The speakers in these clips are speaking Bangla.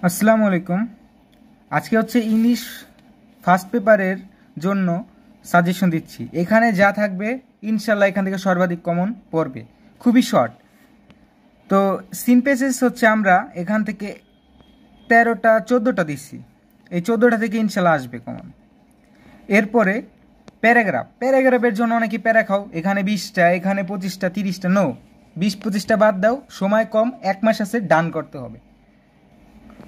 আসসালামু আলাইকুম। আজকে হচ্ছে ইংলিশ ফার্স্ট পেপারের জন্য সাজেশন দিচ্ছি। এখানে যা থাকবে ইনশাল্লাহ এখান থেকে সর্বাধিক কমন পড়বে, খুবই শর্ট। তো সিনপেসেস হচ্ছে আমরা এখান থেকে 13টা 14টা দিচ্ছি, এই 14টা থেকে ইনশাল্লাহ আসবে কমন। এরপরে প্যারাগ্রাফের জন্য অনেকে প্যারা খাও, এখানে 20টা, এখানে 25টা 30টা, নো, 20-25টা বাদ দাও, সময় কম, 1 মাস আছে, ডান করতে হবে।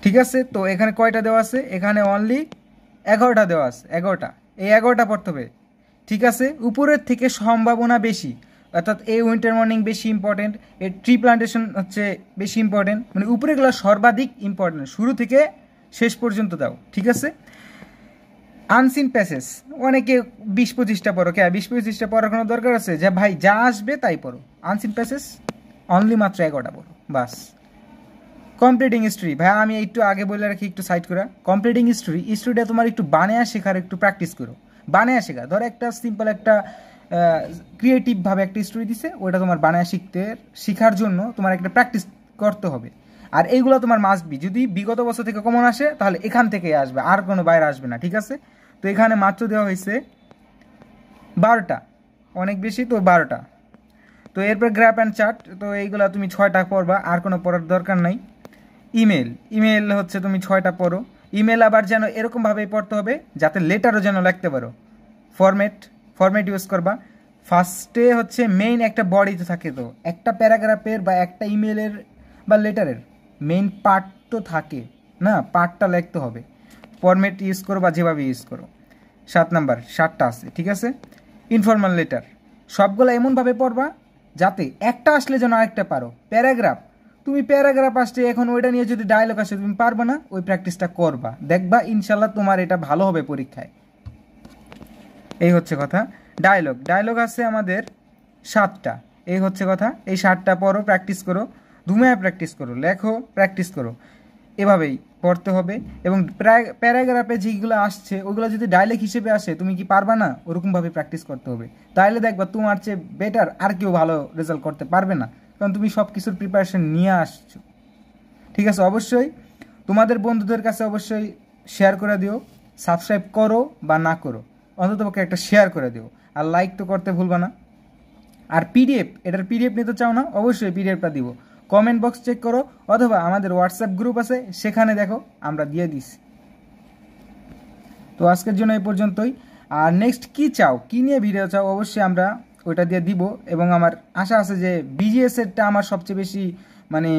ঠিক আছে, তো এখানে কয়টা দেওয়া আছে? এখানে অনলি 11টা দেওয়া আছে, 11টা। এই 11টা পড়তে হবে। ঠিক আছে, উপরের থেকে সম্ভাবনা বেশি, অর্থাৎ এই উইন্টার মর্নিং বেশি ইম্পর্টেন্ট, এই ট্রি প্লান্টেশন হচ্ছে বেশি ইম্পর্টেন্ট, মানে উপরেগুলো সর্বাধিক ইম্পর্টেন্ট, শুরু থেকে শেষ পর্যন্ত দাও। ঠিক আছে, আনসিন প্যাসেজ অনেকে 20-25টা পড়ো, কে 20-25টা পড়ার কোনো দরকার আছে? যে ভাই যা আসবে তাই পড়ো। আনসিন প্যাসেজ অনলি মাত্র 11টা পড়ো, বাস। কমপ্লিটিং হিস্ট্রি, ভাই আমি একটু আগে বলে রাখি, একটু সাইড করা। কমপ্লিটিং হিস্ট্রিটা তোমার একটু বানায়া শেখার একটু প্র্যাকটিস করো, বানায়া শেখা। ধরো একটা সিম্পল একটা ক্রিয়েটিভভাবে একটা স্টোরি দিছে, ওটা তোমার বানায়া শেখার জন্য তোমার একটা প্র্যাকটিস করতে হবে। আর এইগুলো তোমার মাস্ট বি, যদি বিগত বছর থেকে কমন আসে তাহলে এখান থেকেই আসবে, আর কোনো বাইরে আসবে না। ঠিক আছে, তো এখানে মাত্র দেওয়া হয়েছে 12টা, অনেক বেশি তো 12টা। তো এরপর গ্রাফ অ্যান্ড চার্ট, তো এইগুলা তুমি 6টা পড়বা, আর কোনো পড়ার দরকার নাই। ইমেল হচ্ছে তুমি 6টা পড়ো। ইমেল আবার যেন এরকমভাবেই পড়তে হবে যাতে লেটারও যেন লিখতে পারো। ফরম্যাট ইউজ করবা। ফার্স্টে হচ্ছে মেইন একটা বডিতে থাকে, তো একটা প্যারাগ্রাফের বা একটা ইমেলের বা লেটারের মেইন পার্ট তো থাকে না, পার্টটা লিখতে হবে। ফরম্যাট ইউজ করো বা যেভাবে ইউজ করো। 7 নাম্বার 7টা আছে। ঠিক আছে, ইনফর্মাল লেটার সবগুলো এমনভাবে পড়বা যাতে একটা আসলে যেন আরেকটা পারো। তুমি প্যারাগ্রাফ আসছে, এখন ওইটা নিয়ে যদি ডায়লগ আসে তুমি পারবে না, ওই প্র্যাকটিসটা করবা, দেখবা ইনশাল্লাহ তোমার এটা ভালো হবে পরীক্ষায়। এই হচ্ছে কথা। ডায়লগ আছে আমাদের 7টা, এই হচ্ছে কথা। এই 7টা পড়ো, প্র্যাকটিস করো, ধুমায় প্র্যাকটিস করো, লেখো, প্র্যাকটিস করো, এভাবেই পড়তে হবে। এবং প্যারাগ্রাফে যেগুলো আসছে ওইগুলো যদি ডায়লগ হিসেবে আসে তুমি কি পারবা না, ওরকমভাবে প্র্যাকটিস করতে হবে। তাহলে দেখবা তোমার চেয়ে বেটার আর কেউ ভালো রেজাল্ট করতে পারবে না, কারণ তুমি সব কিছুর প্রিপারেশন নিয়ে আসছো। ঠিক আছে, অবশ্যই তোমাদের বন্ধুদের কাছে অবশ্যই শেয়ার করে দিও। সাবস্ক্রাইব করো বা না করো, অন্ততপক্ষে একটা শেয়ার করে দিও, আর লাইক তো করতে ভুলবা না। আর এটার পিডিএফ নিতে চাও না, অবশ্যই পিডিএফটা দিব। কমেন্ট বক্স চেক করো, অথবা আমাদের হোয়াটসঅ্যাপ গ্রুপ আছে সেখানে দেখো, আমরা দিয়ে দিছি। তো আজকের জন্য এই পর্যন্তই। আর নেক্সট কি নিয়ে ভিডিও চাও, অবশ্যই আমরা ওইটা দিয়ে দিব। এবং আমার আশা আছে যে বিজিএসেরটা আমার সবচেয়ে বেশি মানে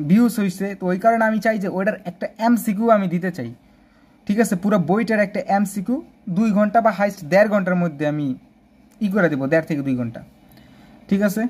ভিউজ হয়েছে, তো ওই কারণে আমি চাই যে ওইটার একটা এমসিকিউ আমি দিতে চাই। ঠিক আছে, পুরো বইটার একটা এমসিকিউ 2 ঘন্টা বা হাইস্ট 1.5 ঘন্টার মধ্যে আমি করে দেবো, 1.5 থেকে 2 ঘন্টা। ঠিক আছে।